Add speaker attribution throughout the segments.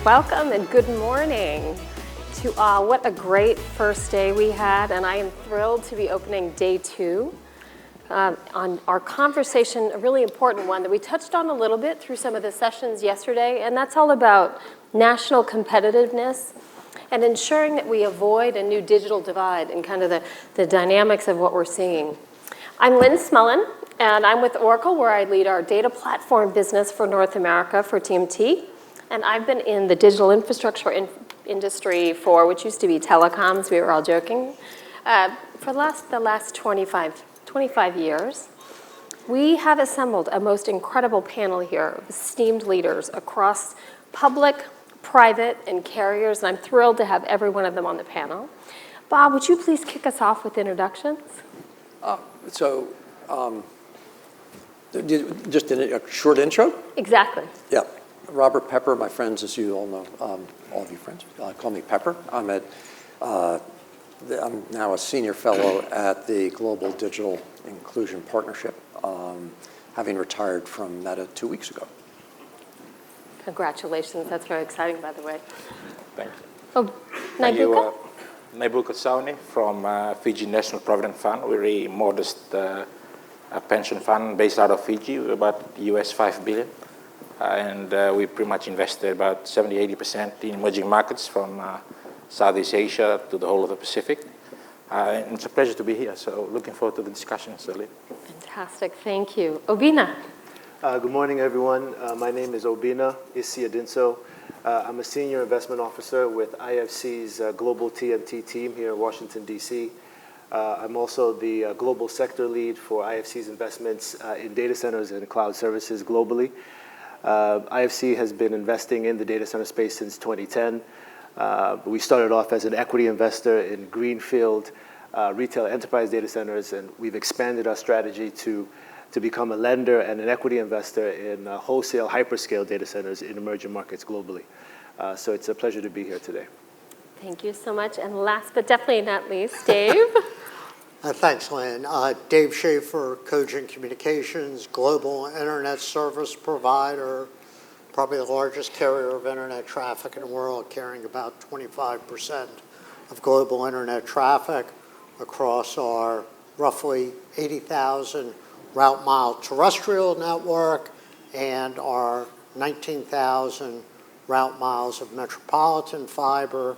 Speaker 1: Welcome and good morning to what a great first day we had, and I am thrilled to be opening day 2 on our conversation, a really important one that we touched on a little bit through some of the sessions yesterday, and that's all about national competitiveness and ensuring that we avoid a new digital divide and kind of the dynamics of what we're seeing. I'm Lynn Smullen, and I'm with Oracle, where I lead our data platform business for North America for TMT. And I've been in the digital infrastructure industry for, which used to be telecoms, we were all joking, for the last 25 years. We have assembled a most incredible panel here of esteemed leaders across public, private, and carriers, and I'm thrilled to have every one of them on the panel. Bob, would you please kick us off with introductions?
Speaker 2: Just a short intro?
Speaker 1: Exactly.
Speaker 2: Yeah. Robert Pepper, my friends, as you all know, all of you friends, call me Pepper. I'm now a senior fellow at the Global Digital Inclusion Partnership, having retired from Meta 2 weeks ago.
Speaker 1: Congratulations. That's very exciting, by the way.
Speaker 3: Thank you.
Speaker 1: Oh, Naibuka?
Speaker 3: Naibuka Sauni from Fiji National Provident Fund. We're a modest pension fund based out of Fiji. We're about US $5 billion. And we pretty much invested about 70-80% in emerging markets from Southeast Asia to the whole of the Pacific. And it's a pleasure to be here, so looking forward to the discussion, Sally.
Speaker 1: Fantastic, thank you. Obina.
Speaker 4: Good morning, everyone. My name is Obina Isiadinso. I'm a senior investment officer with IFC's global TMT team here in Washington, D.C. I'm also the global sector lead for IFC's investments in data centers and cloud services globally. IFC has been investing in the data center space since 2010. We started off as an equity investor in greenfield retail enterprise data centers, and we've expanded our strategy to become a lender and an equity investor in wholesale hyperscale data centers in emerging markets globally. So it's a pleasure to be here today.
Speaker 1: Thank you so much. And last but definitely not least, Dave.
Speaker 5: Thanks, Lynn. Dave Schaefer, Cogent Communications, global internet service provider, probably the largest carrier of internet traffic in the world, carrying about 25% of global internet traffic across our roughly 80,000 route mile terrestrial network and our 19,000 route miles of metropolitan fiber,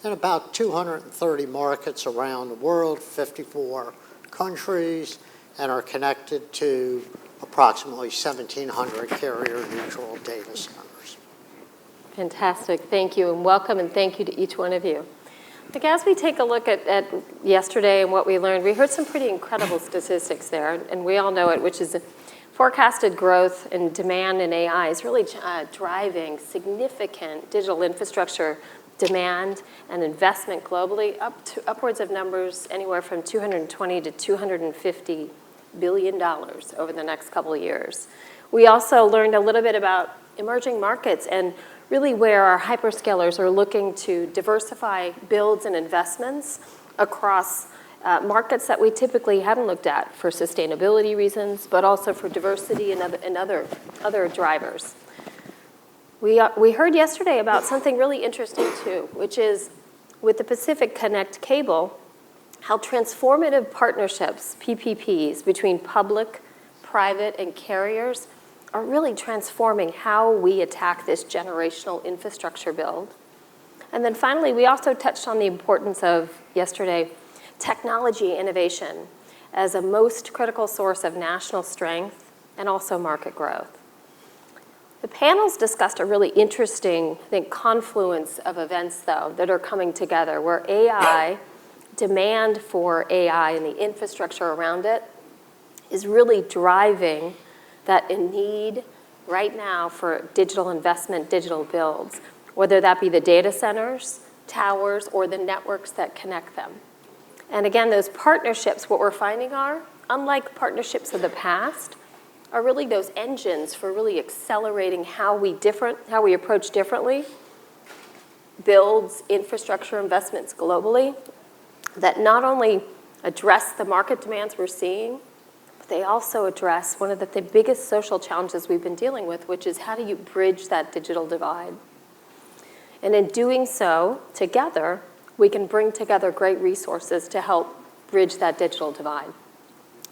Speaker 5: in about 230 markets around the world, 54 countries, and are connected to approximately 1,700 carrier-neutral data centers.
Speaker 1: Fantastic, thank you, and welcome, and thank you to each one of you. As we take a look at yesterday and what we learned, we heard some pretty incredible statistics there, and we all know it, which is forecasted growth and demand in AI is really driving significant digital infrastructure demand and investment globally, up to upwards of numbers anywhere from $220 to $250 billion over the next couple of years. We also learned a little bit about emerging markets and really where our hyperscalers are looking to diversify builds and investments across markets that we typically hadn't looked at for sustainability reasons, but also for diversity and other drivers. We heard yesterday about something really interesting too, which is with the Pacific Connect cable, how transformative partnerships, PPPs, between public, private, and carriers are really transforming how we attack this generational infrastructure build. And then finally, we also touched on the importance of, yesterday, technology innovation as a most critical source of national strength and also market growth. The panels discussed a really interesting, I think, confluence of events, though, that are coming together, where AI, demand for AI and the infrastructure around it is really driving that need right now for digital investment, digital builds, whether that be the data centers, towers, or the networks that connect them. And again, those partnerships, what we're finding are, unlike partnerships of the past, are really those engines for really accelerating how we approach differently, builds infrastructure investments globally that not only address the market demands we're seeing, but they also address one of the biggest social challenges we've been dealing with, which is how do you bridge that digital divide? And in doing so, together, we can bring together great resources to help bridge that digital divide.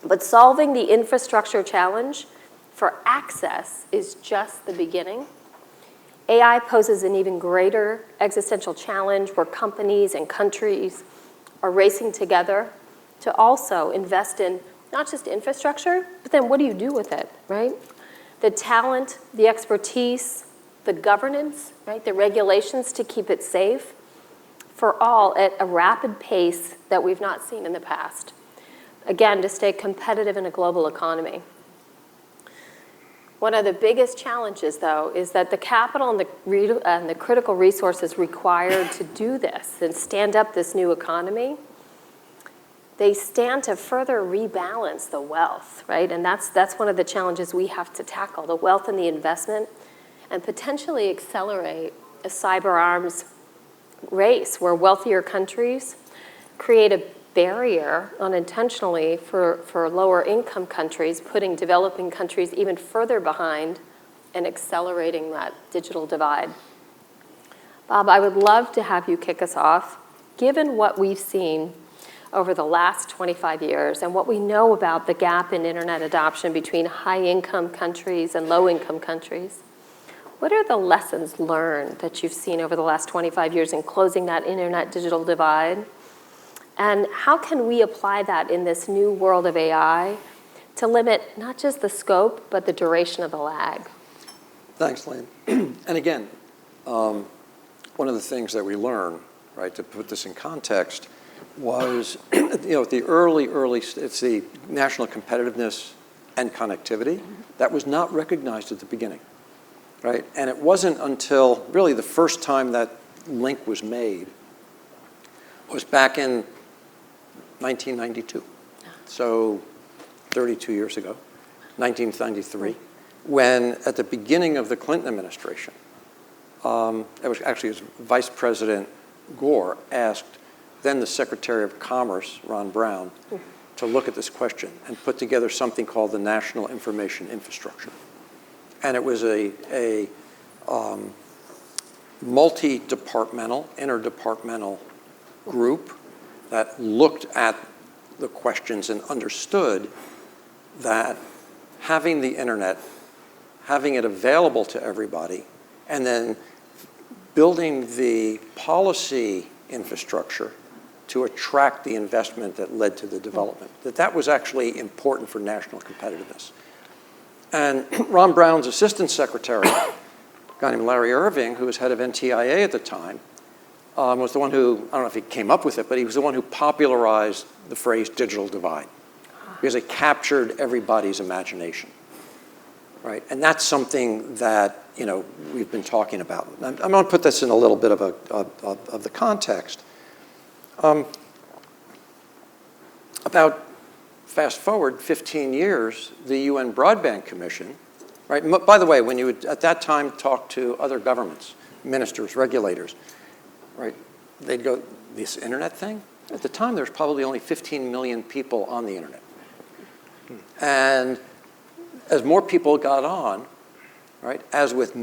Speaker 1: But solving the infrastructure challenge for access is just the beginning. AI poses an even greater existential challenge where companies and countries are racing together to also invest in not just infrastructure, but then what do you do with it, right? The talent, the expertise, the governance, right? The regulations to keep it safe for all at a rapid pace that we've not seen in the past. Again, to stay competitive in a global economy. One of the biggest challenges, though, is that the capital and the critical resources required to do this and stand up this new economy, they stand to further rebalance the wealth, right? And that's one of the challenges we have to tackle, the wealth and the investment, and potentially accelerate a cyber arms race where wealthier countries create a barrier unintentionally for lower income countries, putting developing countries even further behind and accelerating that digital divide. Bob, I would love to have you kick us off. Given what we've seen over the last 25 years and what we know about the gap in internet adoption between high-income countries and low-income countries, what are the lessons learned that you've seen over the last 25 years in closing that internet digital divide? And how can we apply that in this new world of AI to limit not just the scope, but the duration of the lag?
Speaker 2: Thanks, Lynn. And again, one of the things that we learned, right, to put this in context, was, at the early, it's the national competitiveness and connectivity that was not recognized at the beginning, right? And it wasn't until really the first time that link was made was back in 1992, so 32 years ago, 1993, when at the beginning of the Clinton administration, it was Vice President Gore asked then the Secretary of Commerce, Ron Brown, to look at this question and put together something called the National Information Infrastructure. And it was a multi-departmental, interdepartmental group that looked at the questions and understood that having the internet, having it available to everybody, and then building the policy infrastructure to attract the investment that led to the development, that was actually important for national competitiveness. And Ron Brown's assistant secretary, a guy named Larry Irving, who was head of NTIA at the time, was the one who, I don't know if he came up with it, but he was the one who popularized the phrase digital divide because it captured everybody's imagination, right? And that's something that, we've been talking about. I'm going to put this in a little bit of the context. About fast forward 15 years, the UN Broadband Commission, right? By the way, when you would at that time talk to other governments, ministers, regulators, right? They'd go, this internet thing? At the time, there's probably only 15 million people on the internet. And as more people got on, right, as with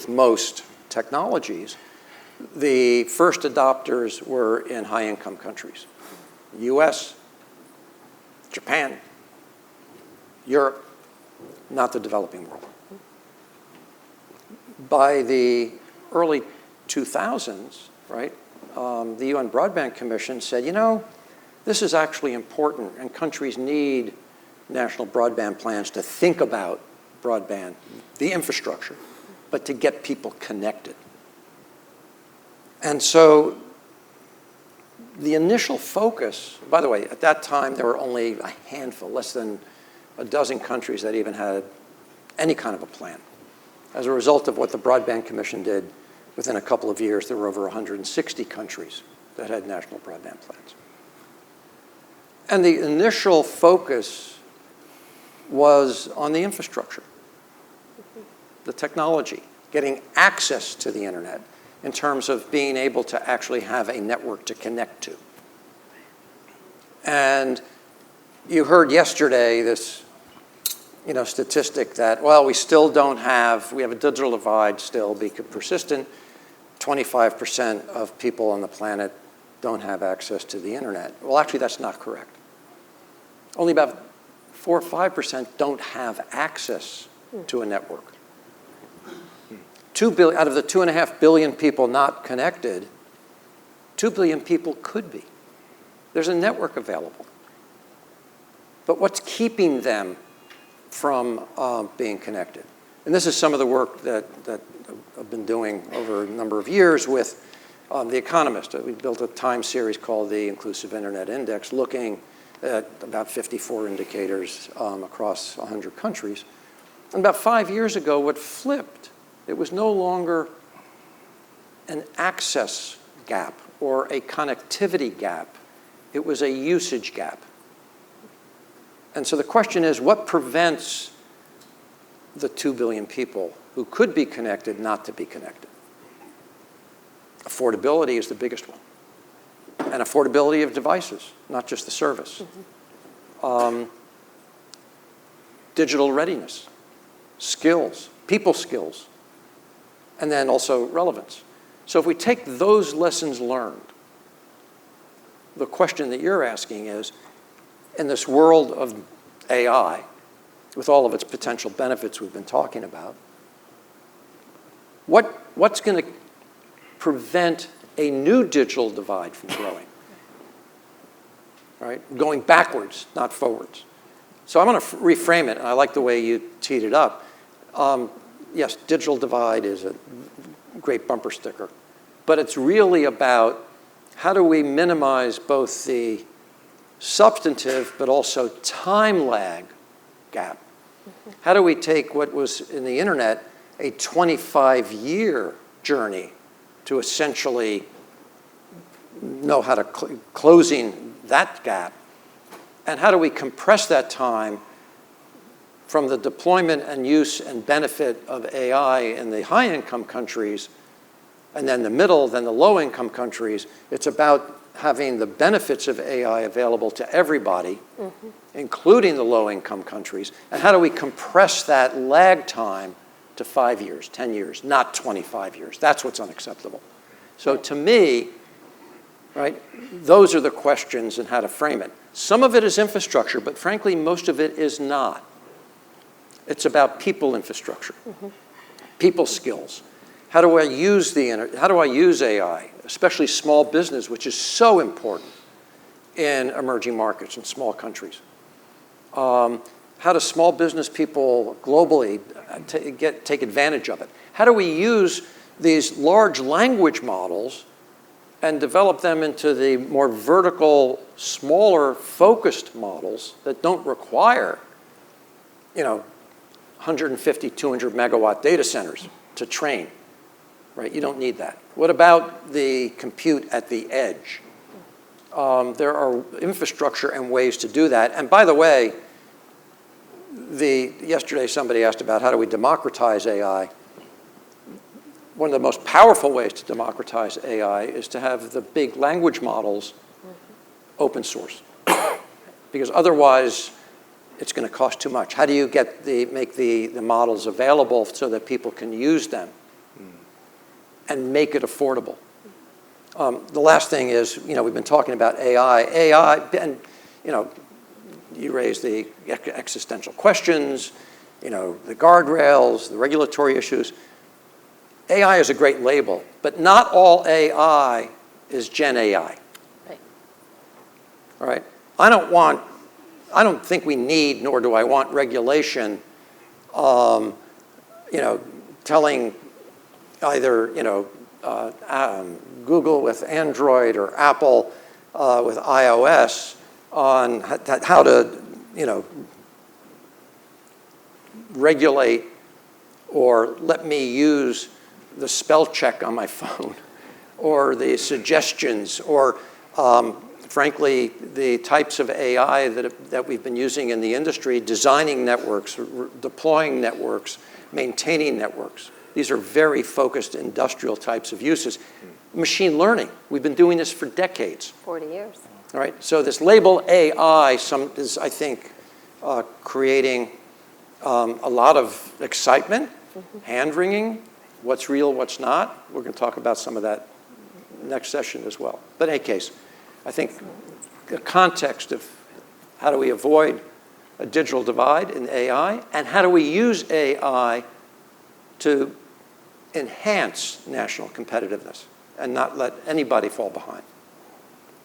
Speaker 2: most technologies, the first adopters were in high-income countries. US, Japan, Europe, not the developing world. By the early 2000s, right, the UN Broadband Commission said, this is actually important, and countries need national broadband plans to think about broadband, the infrastructure, but to get people connected. And so the initial focus, by the way, at that time there were only a handful, less than a dozen countries that even had any kind of a plan. As a result of what the Broadband Commission did, within a couple of years, there were over 160 countries that had national broadband plans. And the initial focus was on the infrastructure, the technology, getting access to the internet in terms of being able to actually have a network to connect to. And you heard yesterday this statistic that, well, we have a digital divide still, persistent, 25% of people on the planet don't have access to the internet. Well, actually, that's not correct. Only about 4 or 5% don't have access to a network. 2 billion, out of the 2.5 billion people not connected, 2 billion people could be. There's a network available. But what's keeping them from being connected? And this is some of the work that I've been doing over a number of years with The Economist. We built a time series called the Inclusive Internet Index, looking at about 54 indicators across 100 countries. And about 5 years ago, what flipped, it was no longer an access gap or a connectivity gap. It was a usage gap. And so the question is, what prevents the 2 billion people who could be connected not to be connected? Affordability is the biggest one. And affordability of devices, not just the service. Digital readiness, skills, people skills, and then also relevance. So if we take those lessons learned, the question that you're asking is, in this world of AI, with all of its potential benefits we've been talking about, what's going to prevent a new digital divide from growing? Right? Going backwards, not forwards. So I'm going to reframe it, and I like the way you teed it up. Yes, digital divide is a great bumper sticker, but it's really about how do we minimize both the substantive but also time lag gap? How do we take what was in the internet a 25-year journey to essentially know how to closing that gap? And how do we compress that time from the deployment and use and benefit of AI in the high-income countries, and then the middle, then the low-income countries? It's about having the benefits of AI available to everybody, including the low-income countries. And how do we compress that lag time to 5 years, 10 years, not 25 years? That's what's unacceptable. So to me, right, those are the questions and how to frame it. Some of it is infrastructure, but frankly, most of it is not. It's about people infrastructure, people skills. How do I use how do I use AI, especially small business, which is so important in emerging markets and small countries? How do small business people globally take advantage of it? How do we use these large language models and develop them into the more vertical, smaller, focused models that don't require, 150, 200 megawatt data centers to train, right? You don't need that. What about the compute at the edge? There are infrastructure and ways to do that. And by the way, yesterday somebody asked about how do we democratize AI. One of the most powerful ways to democratize AI is to have the big language models open source. Because otherwise, it's going to cost too much. How do you make the models available so that people can use them and make it affordable? The last thing is, we've been talking about AI, and you raise the existential questions, the guardrails, the regulatory issues. AI is a great label, but not all AI is Gen AI.
Speaker 1: Right.
Speaker 2: All right? I don't think we need, nor do I want regulation, telling either, Google with Android or Apple with iOS on how to, regulate or let me use the spell check on my phone or the suggestions or, frankly, the types of AI that we've been using in the industry, designing networks, deploying networks, maintaining networks. These are very focused industrial types of uses. Machine learning, we've been doing this for decades.
Speaker 1: 40 years.
Speaker 2: All right, so this label AI is, I think, creating a lot of excitement, hand-wringing, what's real, what's not. We're going to talk about some of that next session as well. But in any case, I think the context of how do we avoid a digital divide in AI, and how do we use AI to enhance national competitiveness and not let anybody fall behind.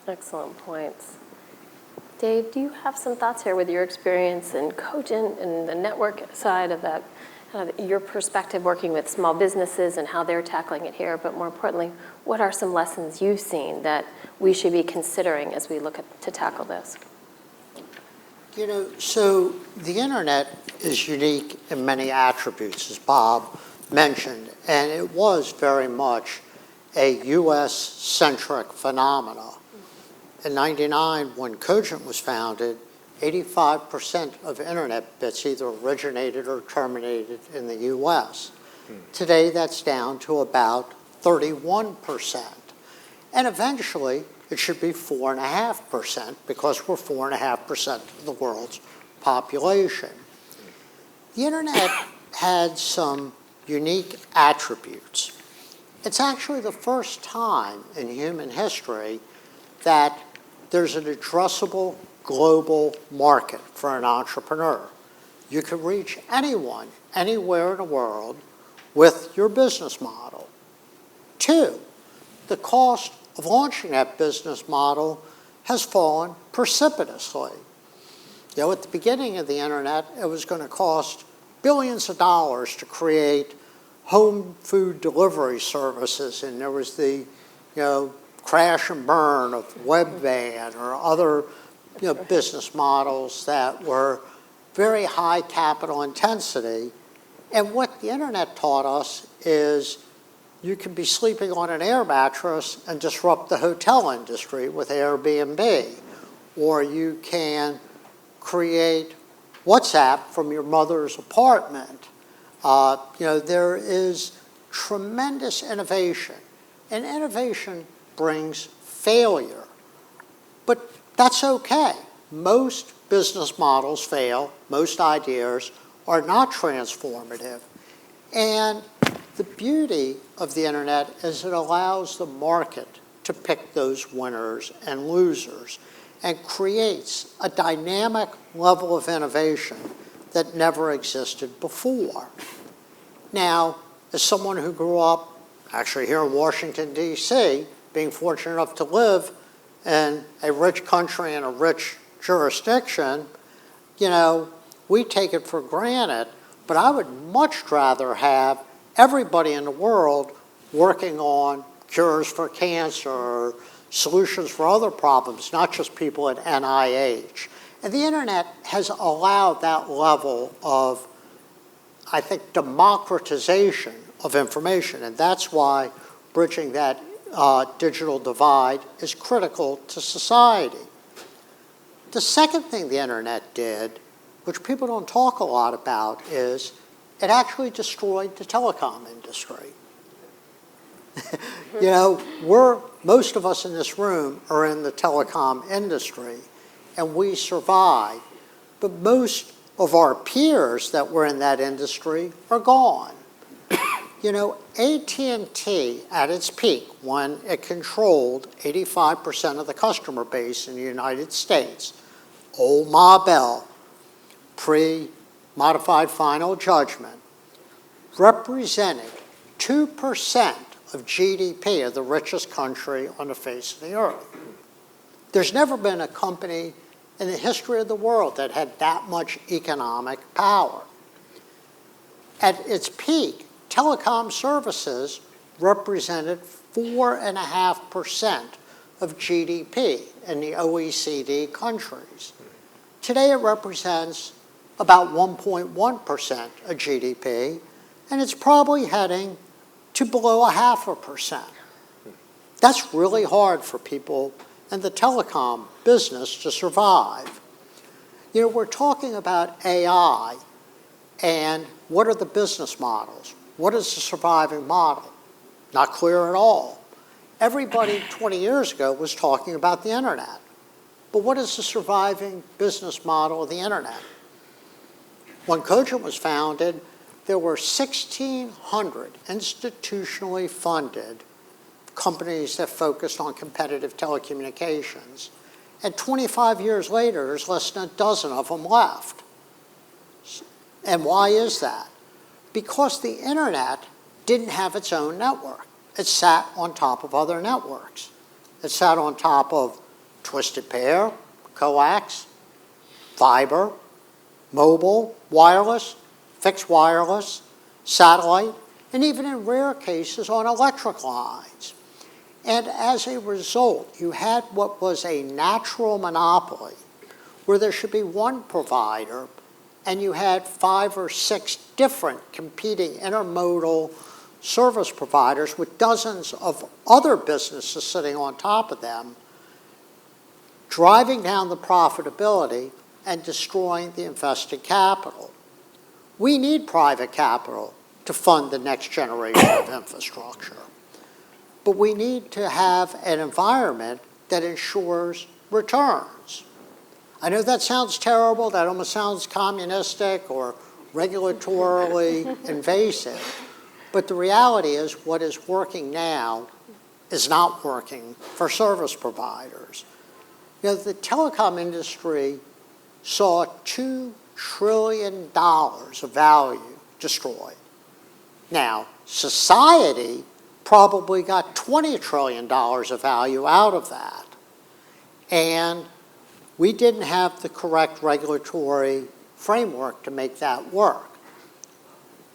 Speaker 1: Excellent points. Dave, do you have some thoughts here with your experience in Cogent and the network side of that, your perspective working with small businesses and how they're tackling it here, but more importantly, what are some lessons you've seen that we should be considering as we look to tackle this?
Speaker 5: You know, so the internet is unique in many attributes, as Bob mentioned, and it was very much a US-centric phenomena. In '99, when Cogent was founded, 85% of internet bits either originated or terminated in the US. Today, that's down to about 31%. And eventually, it should be 4.5% because we're 4.5% of the world's population. The internet had some unique attributes. It's actually the first time in human history that there's an addressable global market for an entrepreneur. You can reach anyone, anywhere in the world with your business model. 2, the cost of launching that business model has fallen precipitously. You know, at the beginning of the internet, it was going to cost billions of dollars to create home food delivery services, and there was the, crash and burn of Webvan or other, business models that were very high capital intensity. And what the internet taught us is you can be sleeping on an air mattress and disrupt the hotel industry with Airbnb, or you can create WhatsApp from your mother's apartment. There is tremendous innovation, and innovation brings failure. But that's okay. Most business models fail. Most ideas are not transformative. And the beauty of the internet is it allows the market to pick those winners and losers and creates a dynamic level of innovation that never existed before. Now, as someone who grew up actually here in Washington, D.C., being fortunate enough to live in a rich country and a rich jurisdiction, we take it for granted, but I would much rather have everybody in the world working on cures for cancer or solutions for other problems, not just people at NIH. And the internet has allowed that level of, I think, democratization of information, and that's why bridging that digital divide is critical to society. The second thing the internet did, which people don't talk a lot about, is it actually destroyed the telecom industry. Most of us in this room are in the telecom industry, and we survive. But most of our peers that were in that industry are gone. AT&T at its peak, when it controlled 85% of the customer base in the United States, old Ma Bell, pre-modified final judgment, represented 2% of GDP of the richest country on the face of the earth. There's never been a company in the history of the world that had that much economic power. At its peak, telecom services represented 4.5% of GDP in the OECD countries. Today it represents about 1.1% of GDP, and it's probably heading to below 0.5%. That's really hard for people in the telecom business to survive. We're talking about AI, and what are the business models? What is the surviving model? Not clear at all. Everybody 20 years ago was talking about the internet. But what is the surviving business model of the internet? When Cogent was founded, there were 1,600 institutionally funded companies that focused on competitive telecommunications. And 25 years later, there's less than a dozen of them left. And why is that? Because the internet didn't have its own network. It sat on top of other networks. It sat on top of twisted pair, coax, fiber, mobile, wireless, fixed wireless, satellite, and even in rare cases on electric lines. And as a result, you had what was a natural monopoly where there should be one provider and you had 5 or 6 different competing intermodal service providers with dozens of other businesses sitting on top of them, driving down the profitability and destroying the invested capital. We need private capital to fund the next generation of infrastructure. But we need to have an environment that ensures returns. I know that sounds terrible, that almost sounds communistic or regulatorily invasive, but the reality is what is working now is not working for service providers. You know, the telecom industry saw $2 trillion of value destroyed. Now, society probably got $20 trillion of value out of that. And we didn't have the correct regulatory framework to make that work.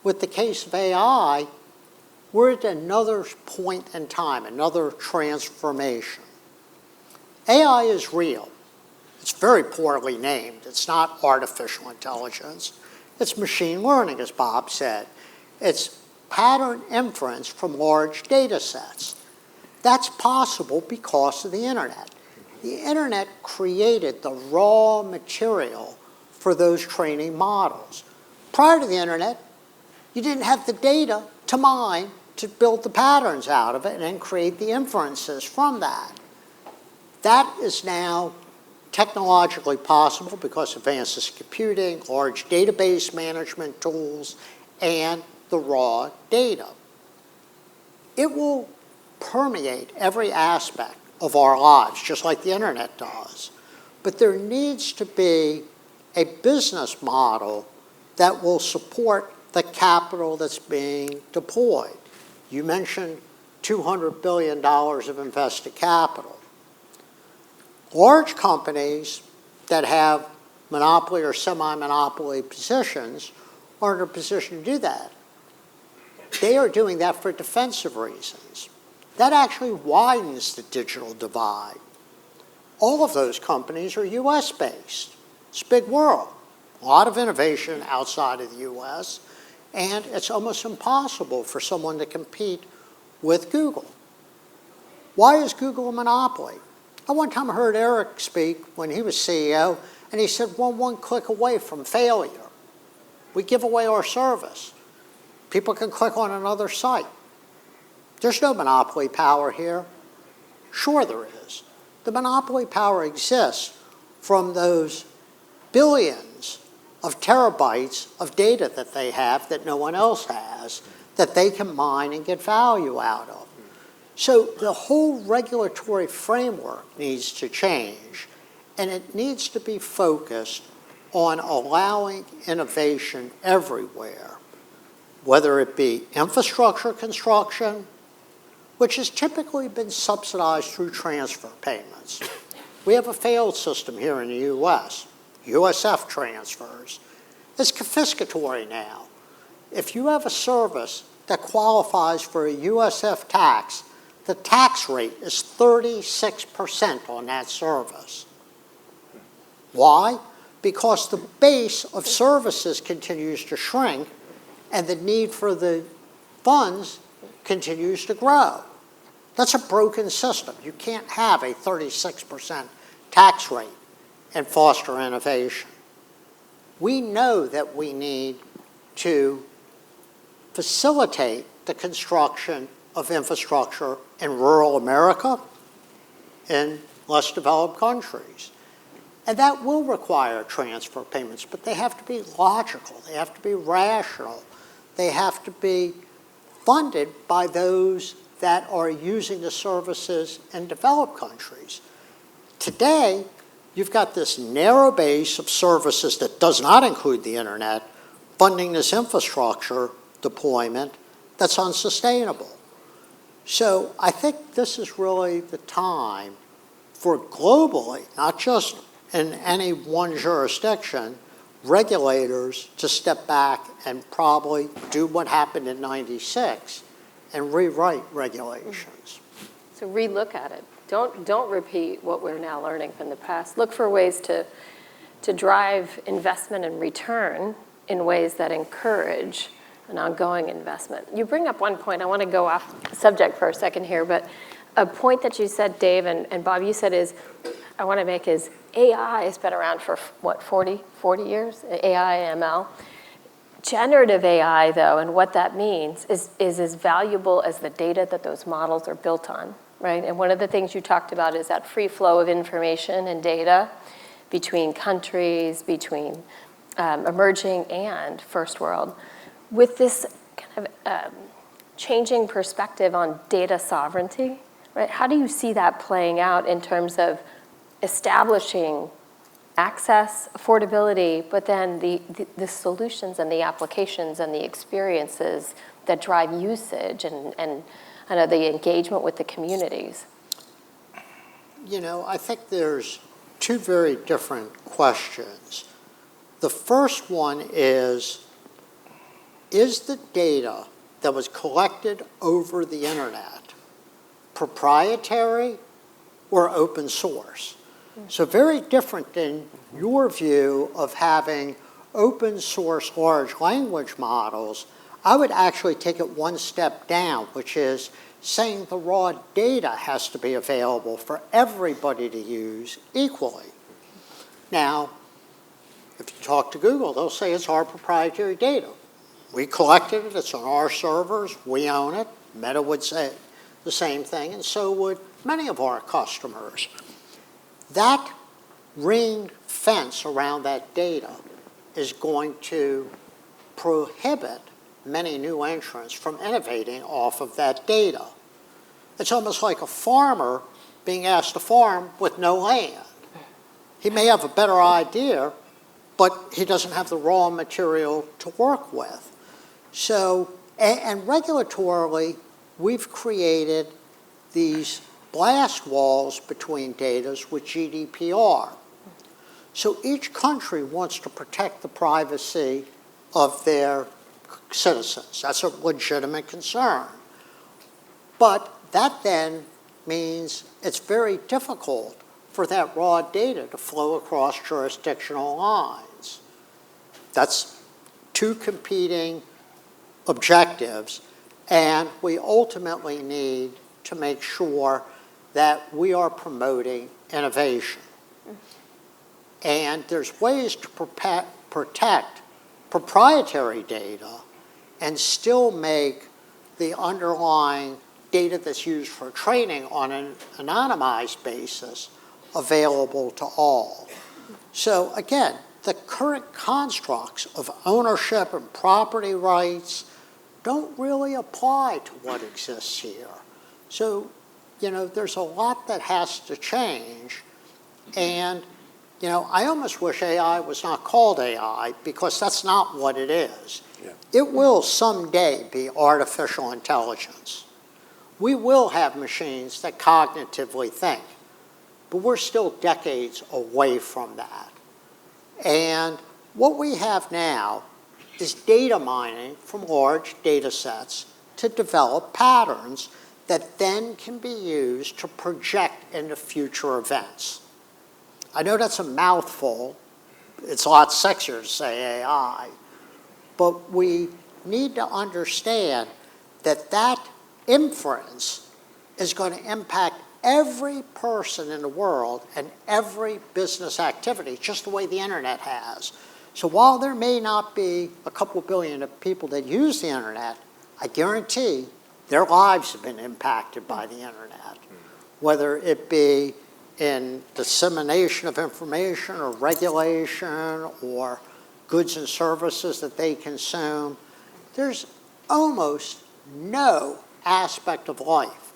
Speaker 5: With the case of AI, we're at another point in time, another transformation. AI is real. It's very poorly named. It's not artificial intelligence. It's machine learning, as Bob said. It's pattern inference from large data sets. That's possible because of the internet. The internet created the raw material for those training models. Prior to the internet, you didn't have the data to mine to build the patterns out of it and then create the inferences from that. That is now technologically possible because of advances in computing, large database management tools, and the raw data. It will permeate every aspect of our lives, just like the internet does. But there needs to be a business model that will support the capital that's being deployed. You mentioned $200 billion of invested capital. Large companies that have monopoly or semi-monopoly positions are in a position to do that. They are doing that for defensive reasons. That actually widens the digital divide. All of those companies are US-based. It's a big world. A lot of innovation outside of the US, and it's almost impossible for someone to compete with Google. Why is Google a monopoly? I one time heard Eric speak when he was CEO, and he said, we're one click away from failure. We give away our service. People can click on another site. There's no monopoly power here. Sure there is. The monopoly power exists from those billions of terabytes of data that they have that no one else has, that they can mine and get value out of. So the whole regulatory framework needs to change, and it needs to be focused on allowing innovation everywhere, whether it be infrastructure construction, which has typically been subsidized through transfer payments. We have a failed system here in the US, USF transfers. It's confiscatory now. If you have a service that qualifies for a USF tax, the tax rate is 36% on that service. Why? Because the base of services continues to shrink and the need for the funds continues to grow. That's a broken system. You can't have a 36% tax rate and foster innovation. We know that we need to facilitate the construction of infrastructure in rural America, in less developed countries. And that will require transfer payments, but they have to be logical. They have to be rational. they have to be funded by those that are using the services in developed countries. Today, you've got this narrow base of services that does not include the internet, funding this infrastructure deployment that's unsustainable. So I think this is really the time for globally, not just in any one jurisdiction, regulators to step back and probably do what happened in '96 and rewrite regulations.
Speaker 1: So relook at it. Don't repeat what we're now learning from the past. Look for ways to drive investment and return in ways that encourage an ongoing investment. You bring up one point. I want to go off subject for a second here, but a point that you said, Dave, and Bob, you said I want to make is AI has been around for, what, 40 years? AI, ML. Generative AI, though, and what that means is as valuable as the data that those models are built on, right? And one of the things you talked about is that free flow of information and data between countries, between emerging and first world. With this kind of changing perspective on data sovereignty, right? How do you see that playing out in terms of establishing access, affordability, but then the solutions and the applications and the experiences that drive usage and the engagement with the communities?
Speaker 5: You know, I think there's two very different questions. The first one is the data that was collected over the internet proprietary or open source? So very different than your view of having open source large language models. I would actually take it one step down, which is saying the raw data has to be available for everybody to use equally. Now, if you talk to Google, they'll say it's our proprietary data. We collected it, it's on our servers, we own it. Meta would say the same thing, and so would many of our customers. That ring fence around that data is going to prohibit many new entrants from innovating off of that data. It's almost like a farmer being asked to farm with no land. He may have a better idea, but he doesn't have the raw material to work with. So, and regulatorily, we've created these blast walls between data with GDPR. So each country wants to protect the privacy of their citizens. That's a legitimate concern. But that then means it's very difficult for that raw data to flow across jurisdictional lines. That's two competing objectives, and we ultimately need to make sure that we are promoting innovation. And there's ways to protect proprietary data and still make the underlying data that's used for training on an anonymized basis available to all. So again, the current constructs of ownership and property rights don't really apply to what exists here. So, you know, there's a lot that has to change. And, you know, I almost wish AI was not called AI, because that's not what it is. Yeah. It will someday be artificial intelligence. We will have machines that cognitively think, but we're still decades away from that. And what we have now is data mining from large data sets to develop patterns that then can be used to project into future events. I know that's a mouthful. It's a lot sexier to say AI. But we need to understand that that inference is going to impact every person in the world and every business activity, just the way the internet has. So while there may not be a couple billion of people that use the internet, I guarantee their lives have been impacted by the internet, whether it be in dissemination of information or regulation or goods and services that they consume. there's almost no aspect of life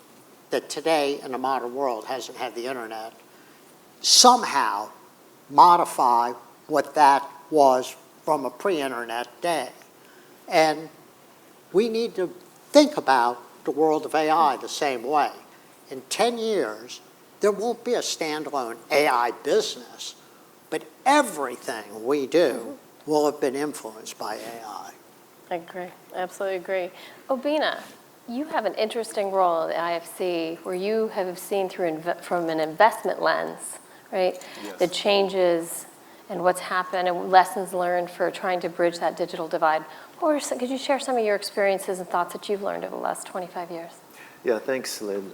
Speaker 5: that today in the modern world hasn't had the internet somehow modify what that was from a pre-internet day. And we need to think about the world of AI the same way. In 10 years, there won't be a standalone AI business, but everything we do will have been influenced by AI.
Speaker 1: I agree, absolutely agree. Obina, you have an interesting role at the IFC where you have seen through from an investment lens, right?
Speaker 4: Yes.
Speaker 1: The changes and what's happened and lessons learned for trying to bridge that digital divide. Could you share some of your experiences and thoughts that you've learned over the last 25 years?
Speaker 4: Yeah, thanks, Lynn.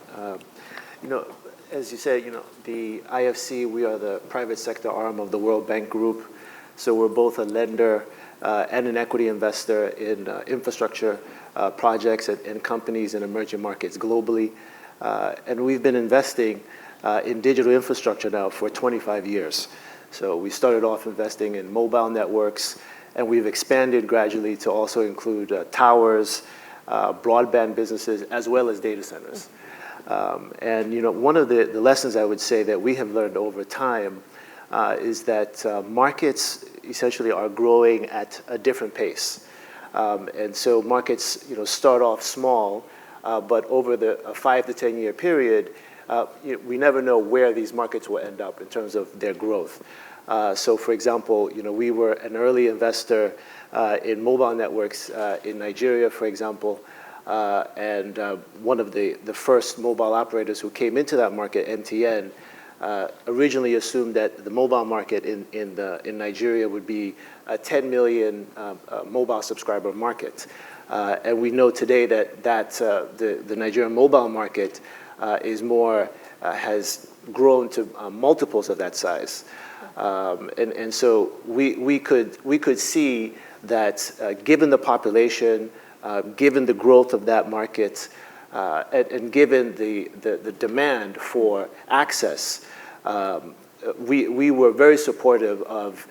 Speaker 4: As you said, the IFC, we are the private sector arm of the World Bank Group. So we're both a lender and an equity investor in infrastructure projects and companies in emerging markets globally. And we've been investing in digital infrastructure now for 25 years. So we started off investing in mobile networks, and we've expanded gradually to also include towers, broadband businesses, as well as data centers. And one of the lessons I would say that we have learned over time is that markets essentially are growing at a different pace. And so markets start off small, but over a 5 to 10 year period, we never know where these markets will end up in terms of their growth. So for example, we were an early investor in mobile networks in Nigeria, for example. And one of the first mobile operators who came into that market, MTN, originally assumed that the mobile market in Nigeria would be a 10 million mobile subscriber market. And we know today that the Nigerian mobile market has grown to multiples of that size. And so we could see that given the population, given the growth of that market, and given the demand for access, we were very supportive of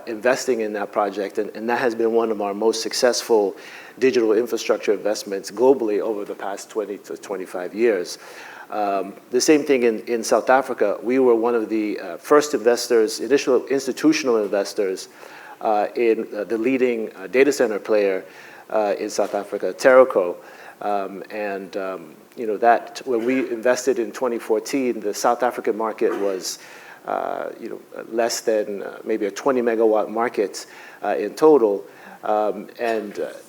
Speaker 4: investing in that project, and that has been one of our most successful digital infrastructure investments globally over the past 20 to 25 years. The same thing in South Africa. We were one of the first investors, initial institutional investors in the leading data center player in South Africa, Terraco. That when we invested in 2014, the South African market was less than maybe a 20 megawatt market in total.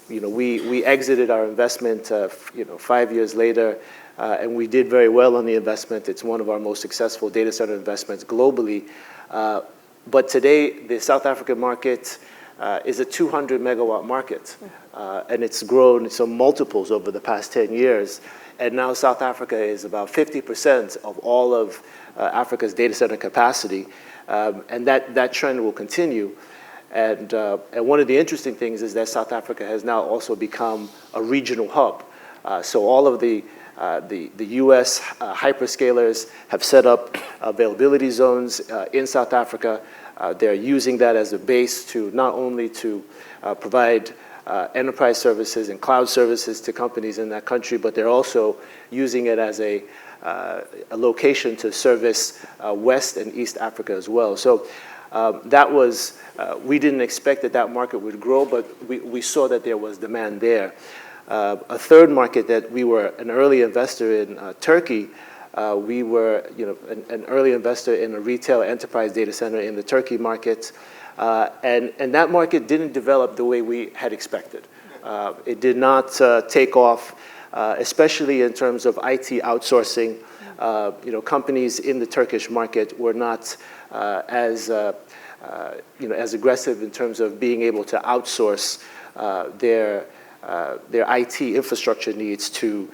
Speaker 4: We exited our investment 5 years later, and we did very well on the investment. It's one of our most successful data center investments globally. But today, the South African market is a 200 megawatt market, and it's grown some multiples over the past 10 years. And now South Africa is about 50% of all of Africa's data center capacity, and that trend will continue. And one of the interesting things is that South Africa has now also become a regional hub. So all of the U.S. hyperscalers have set up availability zones in South Africa. They're using that as a base to not only to provide enterprise services and cloud services to companies in that country, but they're also using it as a location to service West and East Africa as well. So that was, we didn't expect that market would grow, but we saw that there was demand there. A third market that we were an early investor in, Turkey. We were an early investor in a retail enterprise data center in the Turkey market. And that market didn't develop the way we had expected. It did not take off, especially in terms of IT outsourcing. Companies in the Turkish market were not as aggressive in terms of being able to outsource their IT infrastructure needs to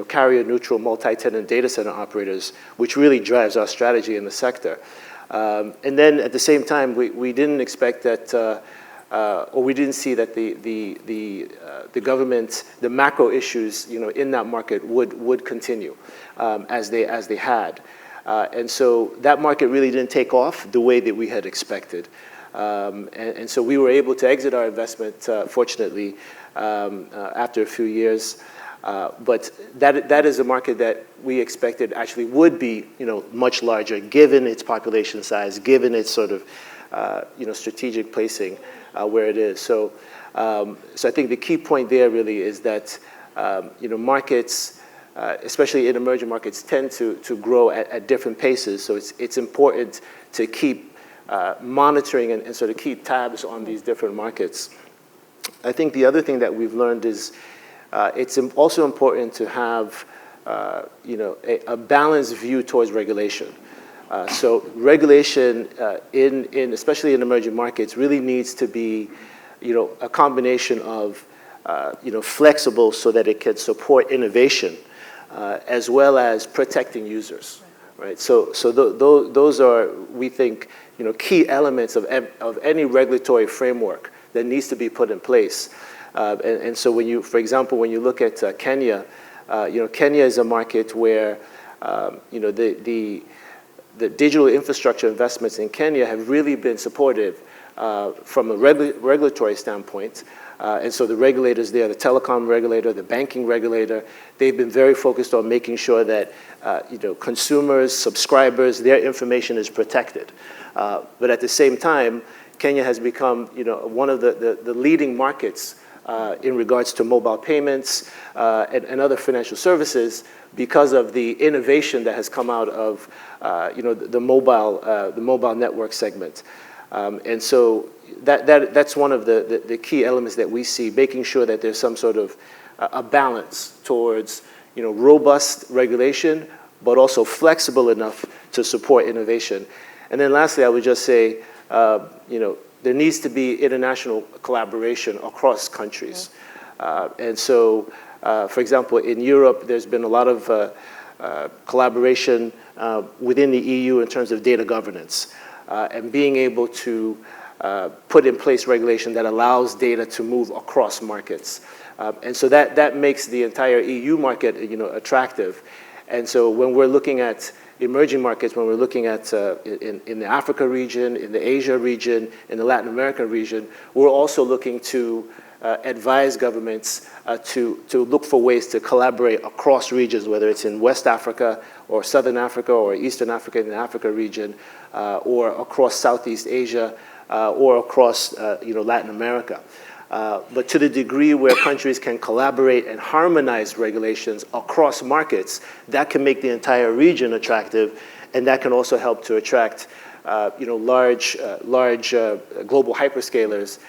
Speaker 4: carrier-neutral multi-tenant data center operators, which really drives our strategy in the sector. And then at the same time, we didn't expect that, or we didn't see that the government, the macro issues in that market would continue as they had. And so that market really didn't take off the way that we had expected. And so we were able to exit our investment, fortunately, after a few years. But that is a market that we expected actually would be, much larger, given its population size, given its sort of, strategic placing where it is. So I think the key point there really is that, markets, especially in emerging markets, tend to grow at different paces. So it's important to keep monitoring and sort of keep tabs on these different markets. I think the other thing that we've learned is it's also important to have, a balanced view towards regulation. So regulation, especially in emerging markets, really needs to be, a combination of, flexible so that it can support innovation, as well as protecting users, right? So those are, we think, key elements of any regulatory framework that needs to be put in place. And so for example, when you look at Kenya, Kenya is a market where, the digital infrastructure investments in Kenya have really been supportive from a regulatory standpoint. And so the regulators there, the telecom regulator, the banking regulator, they've been very focused on making sure that, consumers, subscribers, their information is protected. But at the same time, Kenya has become, one of the leading markets in regards to mobile payments and other financial services because of the innovation that has come out of, the mobile network segment. And so that's one of the key elements that we see, making sure that there's some sort of a balance towards, robust regulation, but also flexible enough to support innovation. And then lastly, I would just say, there needs to be international collaboration across countries. And so, for example, in Europe, there's been a lot of collaboration within the EU in terms of data governance and being able to put in place regulation that allows data to move across markets. And so that makes the entire EU market, attractive. And so when we're looking at emerging markets, when we're looking at in the Africa region, in the Asia region, in the Latin America region, we're also looking to advise governments to look for ways to collaborate across regions, whether it's in West Africa or Southern Africa or Eastern Africa in the Africa region, or across Southeast Asia, or across Latin America. But to the degree where countries can collaborate and harmonize regulations across markets, that can make the entire region attractive, and that can also help to attract large global hyperscalers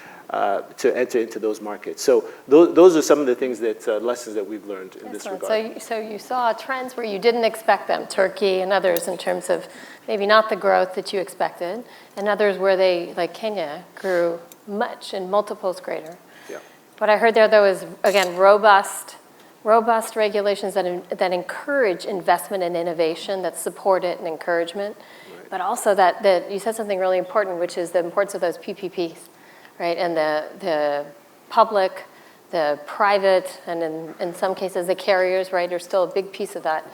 Speaker 4: to enter into those markets. So those are some of the things lessons that we've learned in this regard.
Speaker 1: So you saw trends where you didn't expect them, Turkey and others, in terms of maybe not the growth that you expected, and others where they, like Kenya, grew much in multiples greater.
Speaker 4: Yeah.
Speaker 1: What I heard there, though, is, again, robust regulations that encourage investment and innovation, that support it and encouragement, right. But also that you said something really important, which is the importance of those PPPs, right? And the public, the private, and in some cases the carriers, right, are still a big piece of that.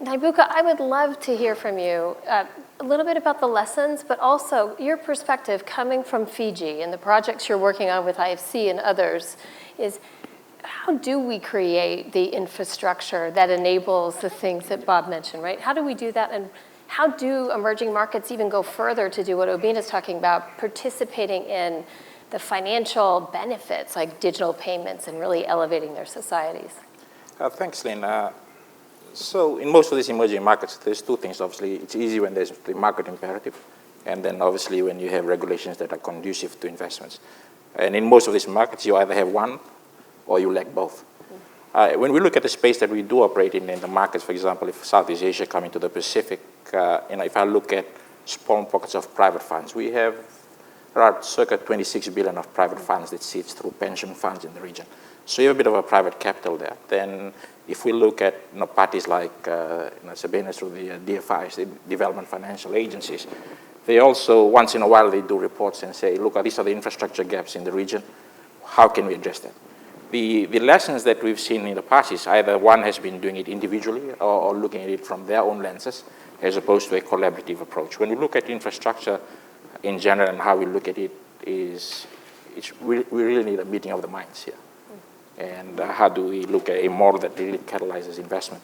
Speaker 1: Naibuka, I would love to hear from you a little bit about the lessons, but also your perspective coming from Fiji and the projects you're working on with IFC and others is how do we create the infrastructure that enables the things that Bob mentioned, right? How do we do that, and how do emerging markets even go further to do what Obina's talking about, participating in the financial benefits like digital payments and really elevating their societies?
Speaker 3: Thanks, Lynn. So in most of these emerging markets, there's two things. Obviously, it's easy when there's the market imperative, and then obviously when you have regulations that are conducive to investments. And in most of these markets, you either have one or you lack both. When we look at the space that we do operate in the markets, for example, if Southeast Asia come into the Pacific, if I look at small pockets of private funds, we have around circa 26 billion of private funds that sits through pension funds in the region. So you have a bit of a private capital there. Then if we look at parties like Sabina through the DFIs, the Development Financial Agencies, they also, once in a while, they do reports and say, look, these are the infrastructure gaps in the region. How can we address that? The lessons that we've seen in the past is either one has been doing it individually or looking at it from their own lenses. as opposed to a collaborative approach. When we look at infrastructure in general and how we look at it, we really need a meeting of the minds here. And how do we look at a model that really catalyzes investment?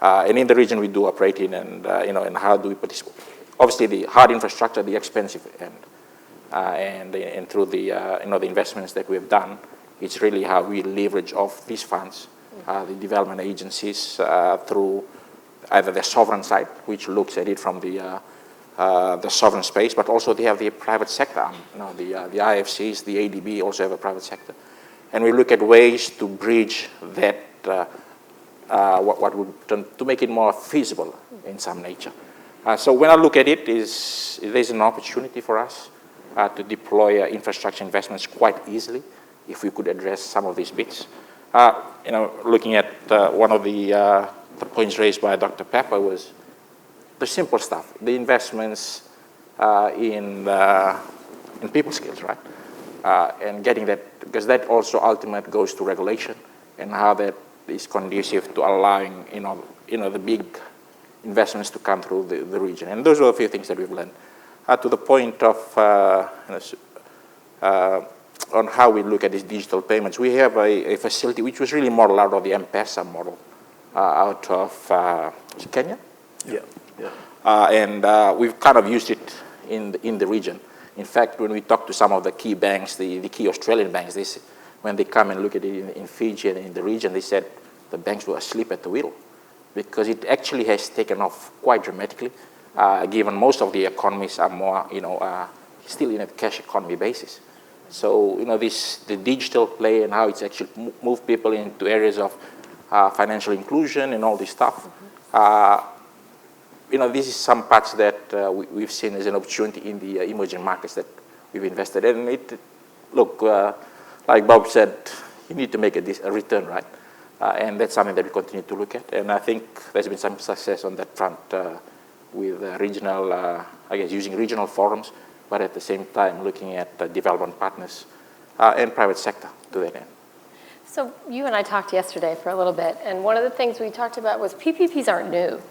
Speaker 3: And in the region we do operate in, and and how do we participate? Obviously, the hard infrastructure, the expensive end, and through the the investments that we have done, it's really how we leverage off these funds, the development agencies through either the sovereign side, which looks at it from the sovereign space, but also they have the private sector. The IFCs, the ADB also have a private sector. And we look at ways to bridge that, to make it more feasible in some nature. So when I look at it, there's an opportunity for us to deploy infrastructure investments quite easily if we could address some of these bits. Looking at one of the points raised by Dr. Pepper was the simple stuff, the investments in people skills, right? And getting that, because that also ultimately goes to regulation and how that is conducive to allowing, the big investments to come through the region. And those are a few things that we've learned. To the point of on how we look at these digital payments, we have a facility which was really modeled out of the M-Pesa model out of Kenya.
Speaker 4: Yeah.
Speaker 3: And we've kind of used it in the region. In fact, when we talk to some of the key banks, the key Australian banks, when they come and look at it in Fiji and in the region, they said the banks were asleep at the wheel because it actually has taken off quite dramatically, given most of the economies are more, still in a cash economy basis. So, the digital play and how it's actually moved people into areas of financial inclusion and all this stuff. This is some parts that we've seen as an opportunity in the emerging markets that we've invested in. And like Bob said, you need to make a return, right? And that's something that we continue to look at. And I think there's been some success on that front with regional, using regional forums, but at the same time looking at development partners and private sector to that end.
Speaker 1: So you and I talked yesterday for a little bit, and one of the things we talked about was PPPs aren't new,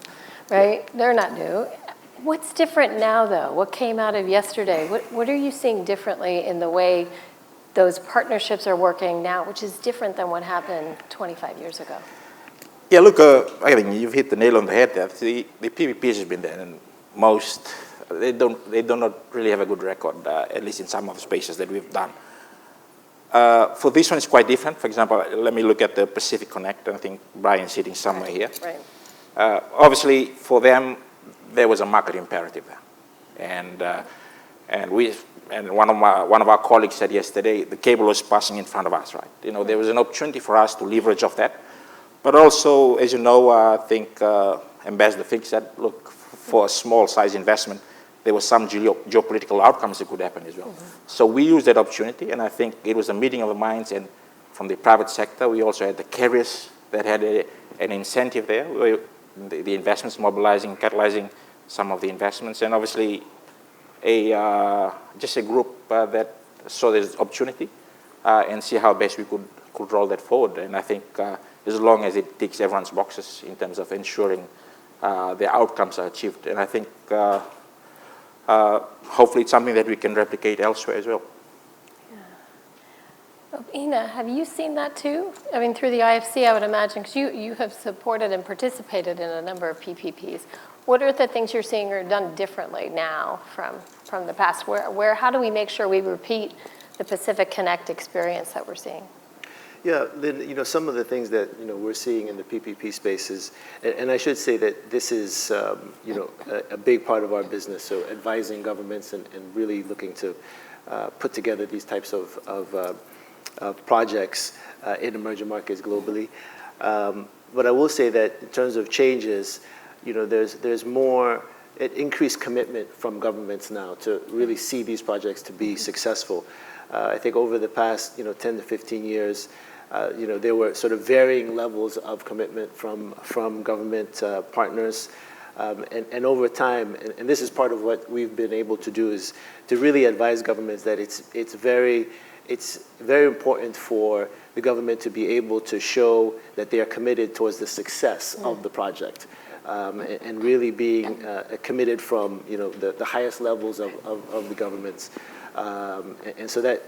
Speaker 1: right? They're not new. What's different now, though? What came out of yesterday? What are you seeing differently in the way those partnerships are working now, which is different than what happened 25 years ago?
Speaker 3: Yeah, look, I think you've hit the nail on the head there. The PPPs has been there, and they do not really have a good record, at least in some of the spaces that we've done. For this one, it's quite different. For example, let me look at the Pacific Connect. I think Brian's sitting somewhere here.
Speaker 1: Right.
Speaker 3: Obviously, for them, there was a market imperative there, and one of our colleagues said yesterday, the cable was passing in front of us, right? There was an opportunity for us to leverage off that, but also, as you know, I think Ambassador Fink said, look, for a small size investment, there were some geopolitical outcomes that could happen as well. Mm-hmm. So we used that opportunity, and I think it was a meeting of the minds, and from the private sector, we also had the carriers that had an incentive there, where the investments mobilizing, catalyzing some of the investments, and obviously just a group that saw this opportunity and see how best we could roll that forward. And I think as long as it ticks everyone's boxes in terms of ensuring the outcomes are achieved, and I think hopefully it's something that we can replicate elsewhere as well.
Speaker 1: Ina, have you seen that too? I mean, through the IFC, I would imagine, because you have supported and participated in a number of PPPs. What are the things you're seeing are done differently now from the past? How do we make sure we repeat the Pacific Connect experience that we're seeing?
Speaker 4: Yeah, Lynn, some of the things that, we're seeing in the PPP spaces, and I should say that this is, a big part of our business, so advising governments and really looking to put together these types of projects in emerging markets globally. But I will say that in terms of changes, there's more increased commitment from governments now to really see these projects to be successful. I think over the past 10 to 15 years, there were sort of varying levels of commitment from government partners. And over time, and this is part of what we've been able to do, is to really advise governments that it's very important for the government to be able to show that they are committed towards the success of the project. and really being committed from the highest levels of the governments. And so that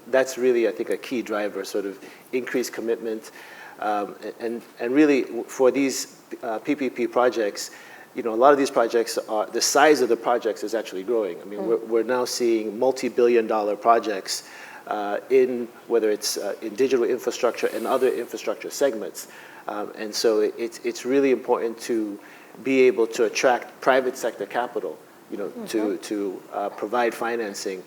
Speaker 4: that's really, I think, a key driver, sort of increased commitment. And really for these PPP projects, a lot of these projects the size of the projects is actually growing. I mean, we're now seeing multi-billion-dollar projects in whether it's in digital infrastructure and other infrastructure segments. And so it's really important to be able to attract private sector capital, to provide financing,